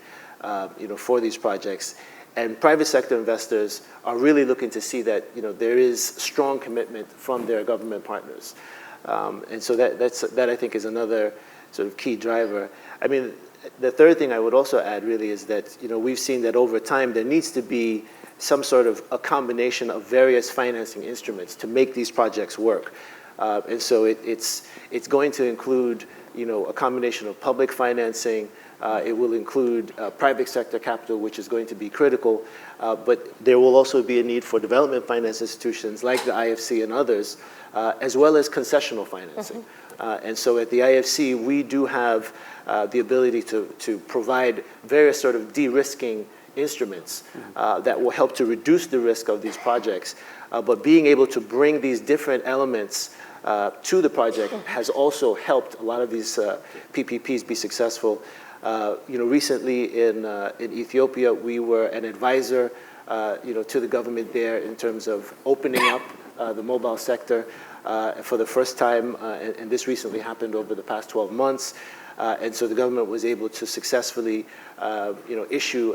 Speaker 4: for these projects. And private sector investors are really looking to see that, there is strong commitment from their government partners. And so that I think is another sort of key driver. I mean, the third thing I would also add really is that, we've seen that over time there needs to be some sort of a combination of various financing instruments to make these projects work. And so it's going to include, a combination of public financing. It will include private sector capital, which is going to be critical. But there will also be a need for development finance institutions like the IFC and others, as well as concessional financing. And so at the IFC, we do have the ability to provide various sort of de-risking instruments that will help to reduce the risk of these projects. But being able to bring these different elements to the project has also helped a lot of these PPPs be successful. Recently in Ethiopia, we were an advisor, to the government there in terms of opening up the mobile sector for the first time, and this recently happened over the past 12 months. And so the government was able to successfully, issue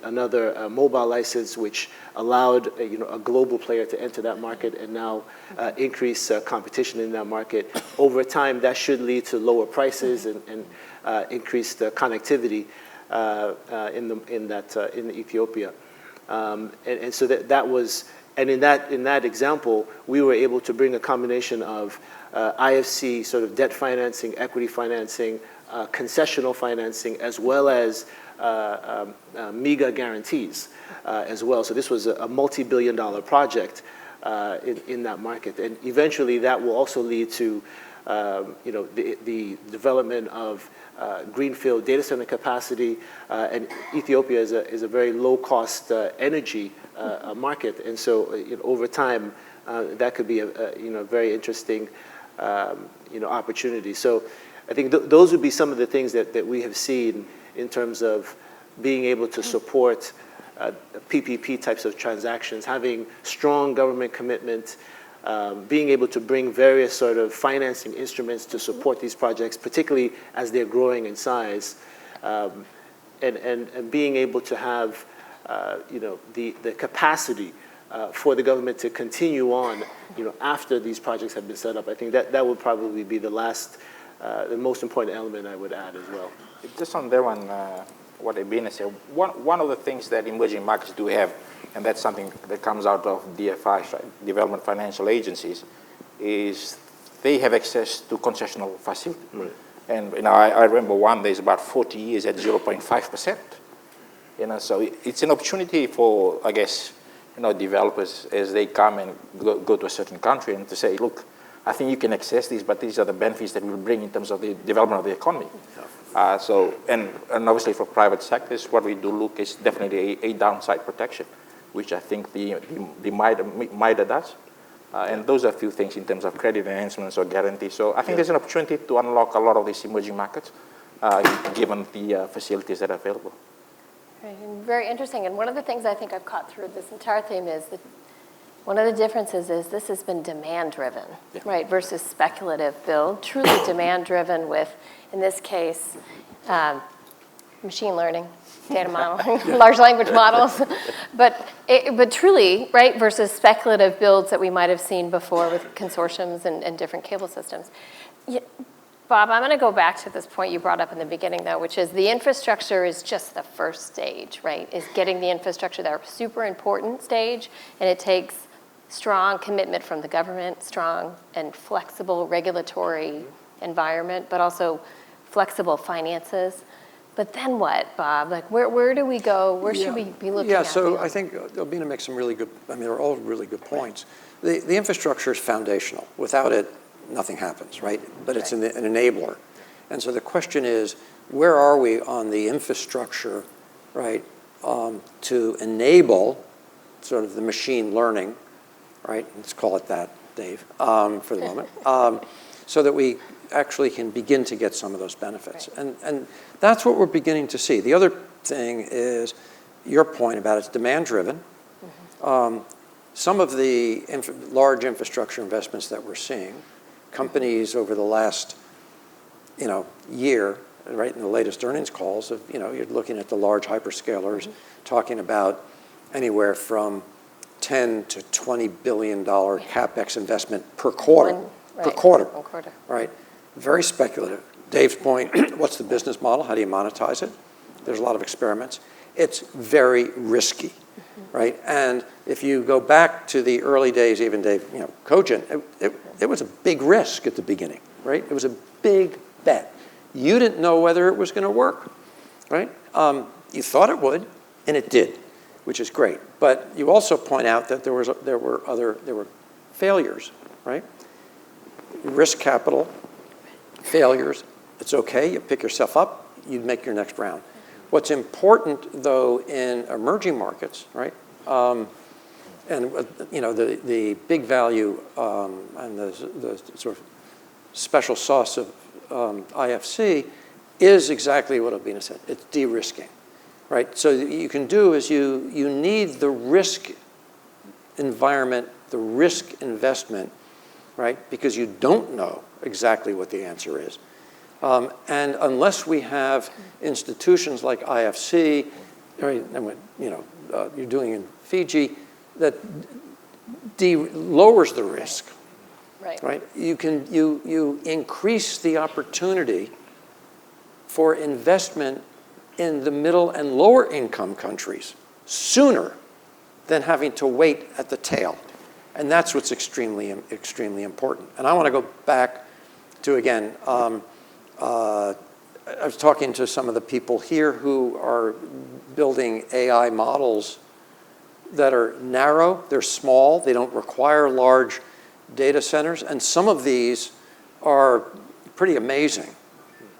Speaker 4: another mobile license, which allowed a global player to enter that market and now increase competition in that market. Over time, that should lead to lower prices and increased connectivity in Ethiopia. And so that was. And in that example, we were able to bring a combination of IFC sort of debt financing, equity financing, concessional financing, as well as MEGA guarantees as well. So this was a multi-billion-dollar project in that market. And eventually that will also lead to the development of greenfield data center capacity. And Ethiopia is a very low-cost energy market. And so over time, that could be a very interesting opportunity. So I think those would be some of the things that we have seen in terms of being able to support PPP types of transactions, having strong government commitment, being able to bring various sort of financing instruments to support these projects, particularly as they're growing in size, and being able to have the capacity for the government to continue on after these projects have been set up. I think that would probably be the most important element I would add as well.
Speaker 3: Just on that one, what Abina said, one of the things that emerging markets do have, and that's something that comes out of DFIs, right, Development Financial Agencies, is they have access to concessional facilities. Right. And I remember one there's about 40 years at 0.5%. So it's an opportunity for, I guess, developers as they come and go to a certain country and to say, look, I think you can access these, but these are the benefits that we'll bring in terms of the development of the economy. And obviously for private sectors, what we do look is definitely a downside protection, which I think the MIDA does. And those are a few things in terms of credit enhancements or guarantees. So I think there's an opportunity to unlock a lot of these emerging markets, given the facilities that are available.
Speaker 1: Right, and very interesting. And one of the things I think I've caught through this entire theme is that one of the differences is this has been demand-driven, right, versus speculative build. Truly demand-driven with, in this case, machine learning, data modeling, large language models, but truly, right, versus speculative builds that we might have seen before with consortiums and different cable systems. Bob, I'm going to go back to this point you brought up in the beginning, though, which is the infrastructure is just the first stage, right, is getting the infrastructure there. Super important stage, and it takes strong commitment from the government, strong and flexible regulatory environment, but also flexible finances. But then what, Bob? Like, where do we go? Where should we be looking at?
Speaker 2: Yeah, so I think Albina makes some really good, they're all really good points. The infrastructure is foundational. Without it, nothing happens, right? But it's an enabler. And so the question is, where are we on the infrastructure, right, to enable sort of the machine learning, right? Let's call it that, Dave, for the moment, so that we actually can begin to get some of those benefits. Right. And that's what we're beginning to see. The other thing is your point about it's demand-driven. Mm-hmm. Some of the large infrastructure investments that we're seeing, companies over the last, year, right in the latest earnings calls, of, you're looking at the large hyperscalers talking about anywhere from $10 to $20 billion capex investment per quarter. Per quarter. Right. Very speculative. Dave's point, what's the business model? How do you monetize it? There's a lot of experiments. It's very risky, right? And if you go back to the early days, even Dave, Cogent, it was a big risk at the beginning, right? It was a big bet. You didn't know whether it was going to work, right? You thought it would, and it did, which is great. But you also point out that there were failures, right? Risk capital, failures. It's okay. You pick yourself up. You make your next round. What's important, though, in emerging markets, right? And the big value and the sort of special sauce of IFC is exactly what Albina said. It's de-risking, right? So you can do is you need the risk environment, the risk investment, right? Because you don't know exactly what the answer is. And unless we have institutions like IFC, right, and what you're doing in Fiji, that lowers the risk, right? You increase the opportunity for investment in the middle and lower income countries sooner than having to wait at the tail. And that's what's extremely, extremely important. And I want to go back to, again, I was talking to some of the people here who are building AI models that are narrow, they're small, they don't require large data centers, and some of these are pretty amazing,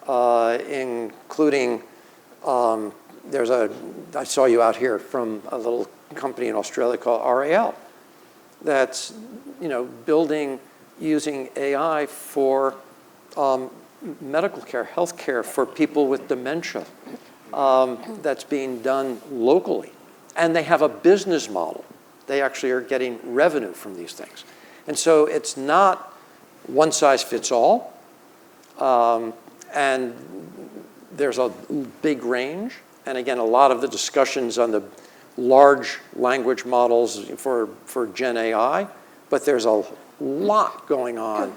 Speaker 2: including, I saw you out here from a little company in Australia called RAL that's, building using AI for medical care, health care for people with dementia that's being done locally. And they have a business model. They actually are getting revenue from these things. And so it's not one size fits all. And there's a big range. And again, a lot of the discussions on the large language models for Gen AI, but there's a lot going on,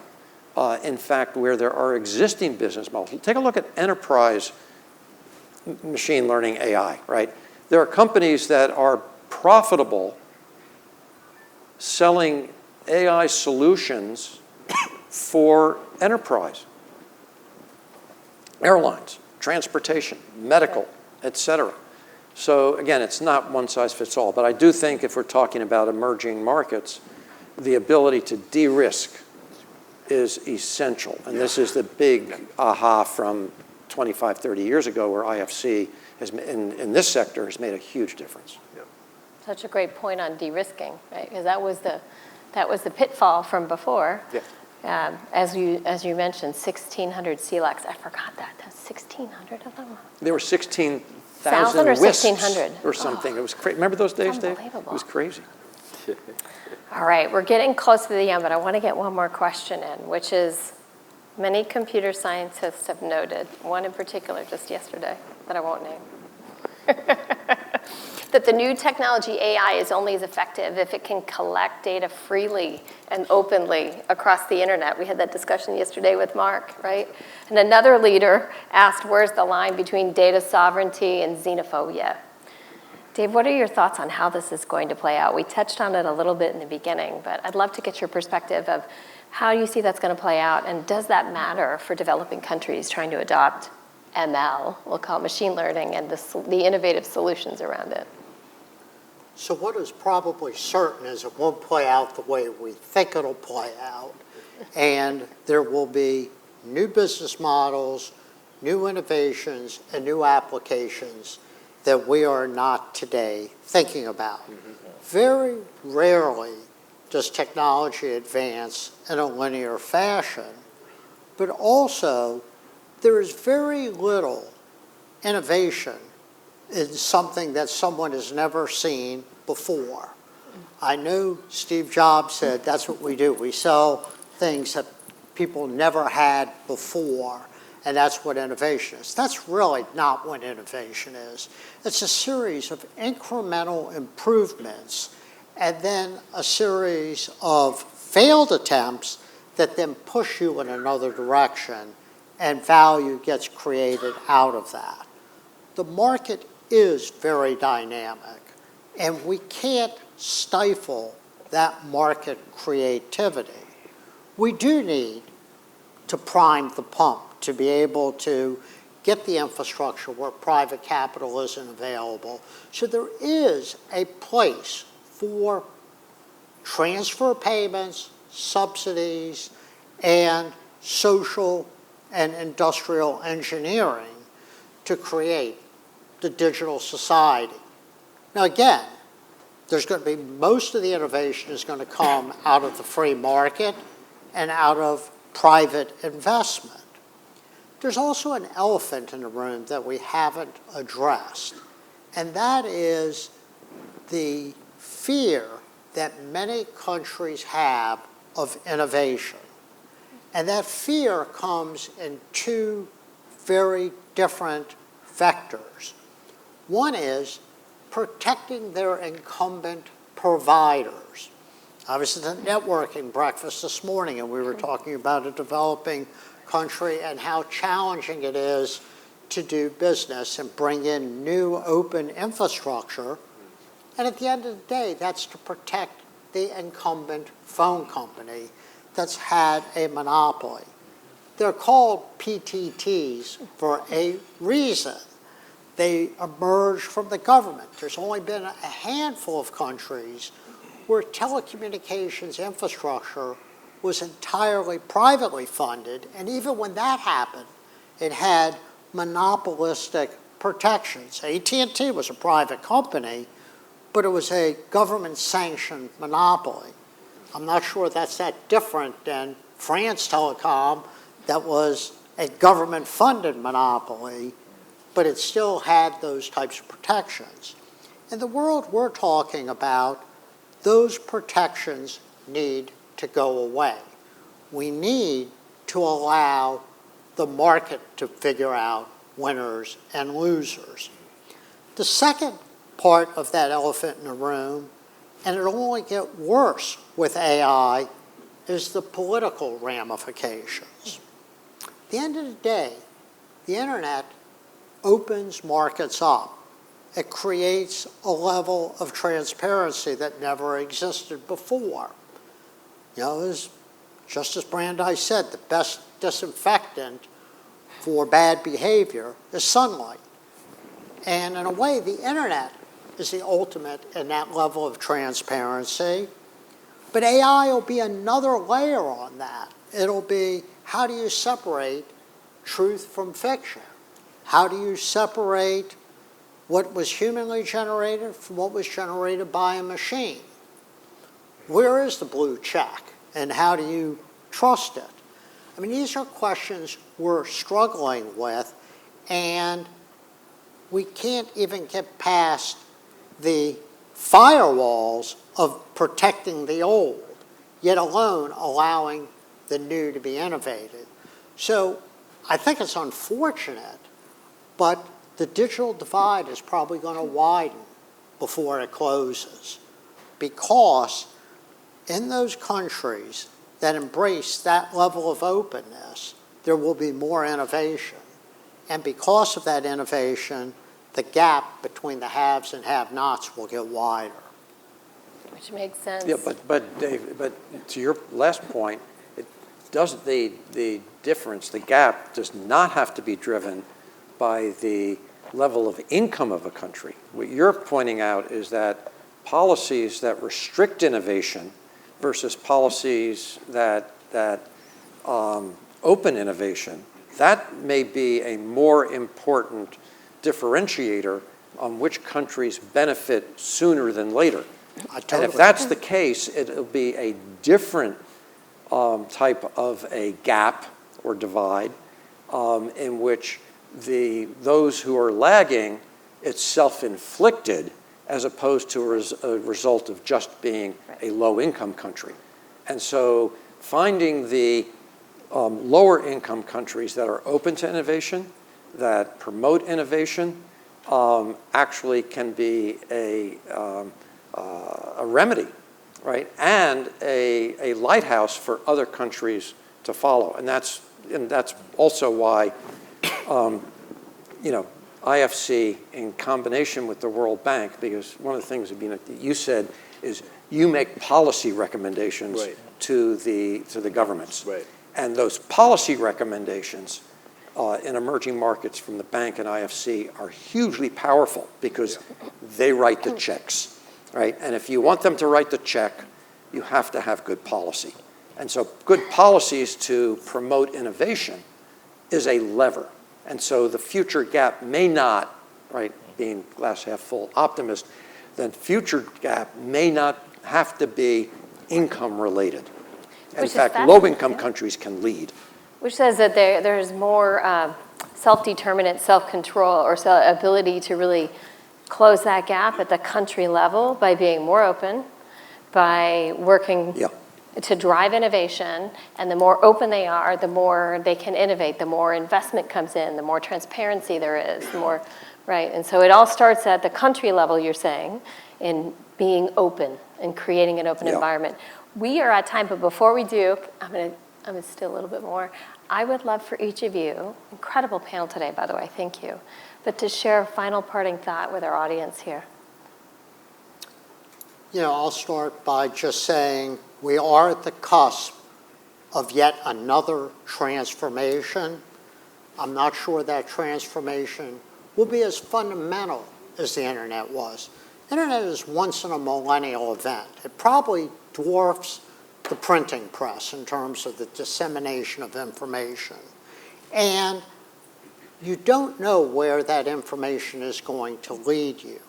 Speaker 2: in fact, where there are existing business models. Take a look at enterprise machine learning AI, right? There are companies that are profitable selling AI solutions for enterprise, airlines, transportation, medical, et cetera. So again, it's not one size fits all, but I do think if we're talking about emerging markets, the ability to de-risk is essential. And this is the big aha from 25, 30 years ago where IFC has, in this sector, has made a huge difference.
Speaker 4: Yeah.
Speaker 1: Such a great point on de-risking, right? Because that was the pitfall from before.
Speaker 4: Yeah.
Speaker 1: As you mentioned, 1,600 CLACs. I forgot that. That's 1,600 of them.
Speaker 2: There were 16,000
Speaker 1: or
Speaker 2: whisks
Speaker 1: 1,600
Speaker 2: or something. It was crazy. Remember those days, Dave?
Speaker 1: Unbelievable.
Speaker 2: It was crazy.
Speaker 1: All right, we're getting close to the end, but I want to get one more question in, which is many computer scientists have noted, one in particular just yesterday that I won't name, that the new technology AI is only as effective if it can collect data freely and openly across the internet. We had that discussion yesterday with Mark, right? And another leader asked, where's the line between data sovereignty and xenophobia? Dave, what are your thoughts on how this is going to play out? We touched on it a little bit in the beginning, but I'd love to get your perspective of how you see that's going to play out, and does that matter for developing countries trying to adopt ML, we'll call it machine learning, and the innovative solutions around it?
Speaker 5: So what is probably certain is it won't play out the way we think it'll play out. And there will be new business models, new innovations, and new applications that we are not today thinking about. Very rarely does technology advance in a linear fashion, but also there is very little innovation in something that someone has never seen before. I know Steve Jobs said that's what we do. We sell things that people never had before, and that's what innovation is. That's really not what innovation is. It's a series of incremental improvements and then a series of failed attempts that then push you in another direction, and value gets created out of that. The market is very dynamic, and we can't stifle that market creativity. We do need to prime the pump to be able to get the infrastructure where private capital isn't available. So there is a place for transfer payments, subsidies, and social and industrial engineering to create the digital society. Now again, there's going to be, most of the innovation is going to come out of the free market and out of private investment. There's also an elephant in the room that we haven't addressed, and that is the fear that many countries have of innovation. And that fear comes in two very different vectors. One is protecting their incumbent providers. I was at a networking breakfast this morning, and we were talking about a developing country and how challenging it is to do business and bring in new open infrastructure. And at the end of the day, that's to protect the incumbent phone company that's had a monopoly. They're called PTTs for a reason. They emerged from the government. There's only been a handful of countries where telecommunications infrastructure was entirely privately funded, and even when that happened, it had monopolistic protections. AT&T was a private company, but it was a government-sanctioned monopoly. I'm not sure that's that different than France Telecom, that was a government-funded monopoly, but it still had those types of protections. In the world we're talking about, those protections need to go away. We need to allow the market to figure out winners and losers. The second part of that elephant in the room, and it'll only get worse with AI, is the political ramifications. At the end of the day, the internet opens markets up. It creates a level of transparency that never existed before. You know, as Justice Brandeis said, the best disinfectant for bad behavior is sunlight. And in a way, the internet is the ultimate in that level of transparency. But AI will be another layer on that. It'll be, how do you separate truth from fiction? How do you separate what was humanly generated from what was generated by a machine? Where is the blue check, and how do you trust it? I mean, these are questions we're struggling with, and we can't even get past the firewalls of protecting the old, yet alone allowing the new to be innovated. So I think it's unfortunate, but the digital divide is probably going to widen before it closes, because in those countries that embrace that level of openness, there will be more innovation. And because of that innovation, the gap between the haves and have-nots will get wider.
Speaker 1: Which makes sense.
Speaker 2: Yeah, but Dave, but to your last point, it doesn't, the difference, the gap does not have to be driven by the level of income of a country. What you're pointing out is that policies that restrict innovation versus policies that open innovation, that may be a more important differentiator on which countries benefit sooner than later. And if that's the case, it'll be a different type of a gap or divide in which those who are lagging, it's self-inflicted as opposed to a result of just being a low-income country. And so finding the lower-income countries that are open to innovation, that promote innovation, actually can be a remedy, right? And a lighthouse for other countries to follow. And that's also why, IFC in combination with the World Bank, because one of the things that you said is you make policy recommendations to the governments.
Speaker 4: Right.
Speaker 2: And those policy recommendations in emerging markets from the bank and IFC are hugely powerful because they write the checks, right? And if you want them to write the check, you have to have good policy. And so good policies to promote innovation is a lever. And so the future gap may not, right, being glass half full optimist, the future gap may not have to be income related. In fact, low-income countries can lead.
Speaker 1: Which says that there's more self-determinant, self-control, or ability to really close that gap at the country level by being more open, by working to drive innovation, and the more open they are, the more they can innovate, the more investment comes in, the more transparency there is, the more, right? And so it all starts at the country level, you're saying, in being open and creating an open environment. We are at time, but before we do, I'm gonna steal a little bit more. I would love for each of you, incredible panel today, by the way, thank you, but to share a final parting thought with our audience here.
Speaker 5: I'll start by just saying we are at the cusp of yet another transformation. I'm not sure that transformation will be as fundamental as the internet was. Internet is once in a millennial event. It probably dwarfs the printing press in terms of the dissemination of information. And you don't know where that information is going to lead you.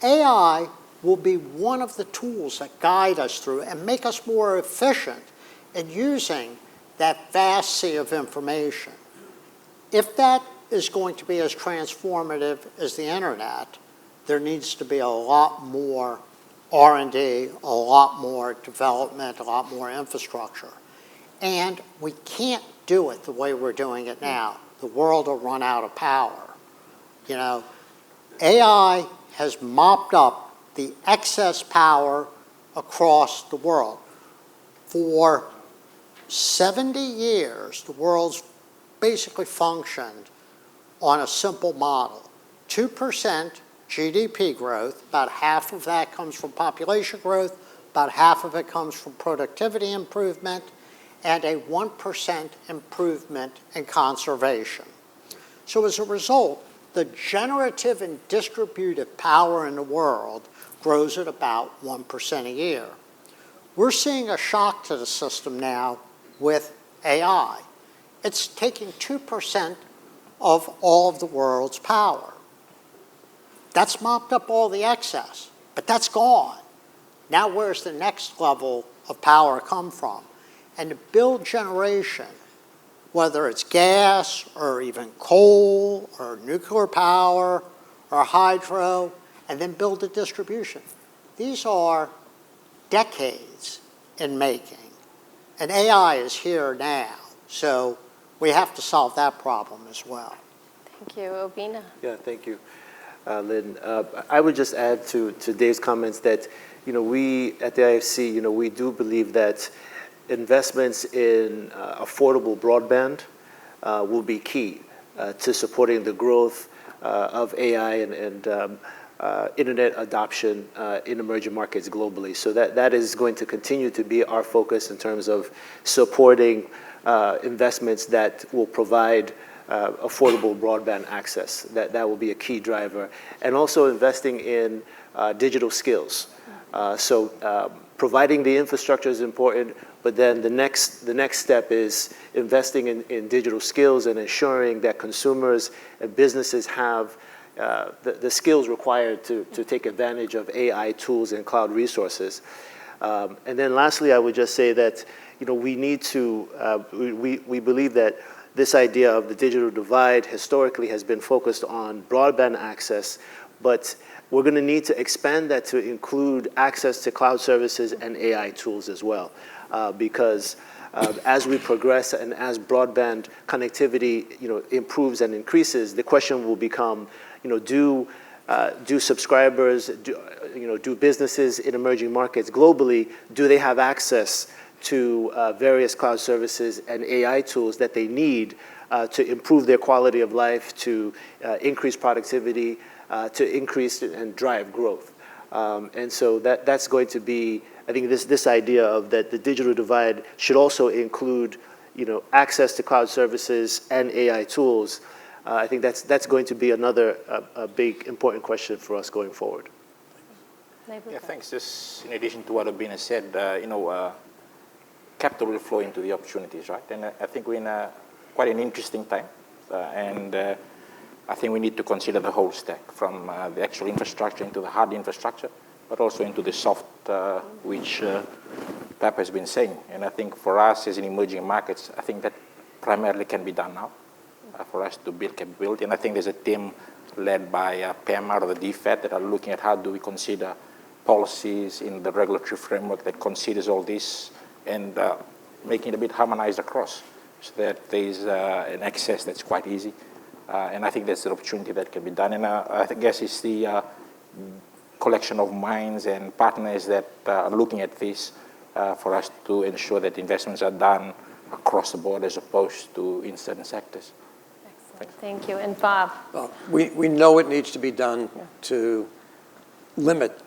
Speaker 5: AI will be one of the tools that guide us through and make us more efficient in using that vast sea of information. If that is going to be as transformative as the internet, there needs to be a lot more R&D, a lot more development, a lot more infrastructure. And we can't do it the way we're doing it now. The world will run out of power. AI has mopped up the excess power across the world. For 70 years, the world's basically functioned on a simple model. 2% GDP growth, about half of that comes from population growth, about half of it comes from productivity improvement, and a 1% improvement in conservation. So as a result, the generative and distributive power in the world grows at about 1% a year. We're seeing a shock to the system now with AI. It's taking 2% of all of the world's power. That's mopped up all the excess, but that's gone. Now where's the next level of power come from? And to build generation, whether it's gas or even coal or nuclear power or hydro, and then build a distribution. These are decades in making. And AI is here now. So we have to solve that problem as well.
Speaker 1: Thank you. Obina.
Speaker 4: Yeah, thank you, Lynn. I would just add to Dave's comments that, we at the IFC, we do believe that investments in affordable broadband will be key to supporting the growth of AI and internet adoption in emerging markets globally. So that is going to continue to be our focus in terms of supporting investments that will provide affordable broadband access. That will be a key driver. And also investing in digital skills. So providing the infrastructure is important, but then the next step is investing in digital skills and ensuring that consumers and businesses have the skills required to take advantage of AI tools and cloud resources. And then lastly, I would just say that we need to, we believe that this idea of the digital divide historically has been focused on broadband access, but we're going to need to expand that to include access to cloud services and AI tools as well, because as we progress and as broadband connectivity improves and increases, the question will become, do subscribers, do businesses in emerging markets globally, do they have access to various cloud services and AI tools that they need to improve their quality of life, to increase productivity, to increase and drive growth. And so that's going to be, I think this idea of that the digital divide should also include access to cloud services and AI tools. I think that's going to be another big important question for us going forward.
Speaker 3: Yeah, thanks. Just in addition to what Obina said, capital will flow into the opportunities, right? And I think we're in quite an interesting time. I think we need to consider the whole stack, from the actual infrastructure into the hard infrastructure, but also into the soft, which Pep has been saying. And I think for us as in emerging markets, I think that primarily can be done now for us to build capability. And I think there's a team led by Pam out of the DFAT that are looking at how do we consider policies in the regulatory framework that considers all this and making it a bit harmonized across so that there's an access that's quite easy. And I think there's an opportunity that can be done. And I guess it's the collection of minds and partners that are looking at this for us to ensure that investments are done across the board as opposed to in certain sectors.
Speaker 1: Excellent. Thank you. And Bob?
Speaker 2: Well, we know it needs to be done to limit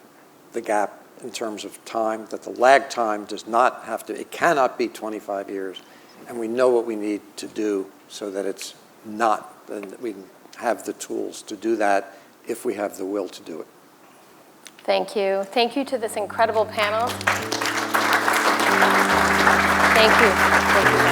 Speaker 2: the gap in terms of time, that the lag time does not have to, it cannot be 25 years. And we know what we need to do so that it's not, and we have the tools to do that if we have the will to do it.
Speaker 1: Thank you. Thank you to this incredible panel. Thank you. Thank you.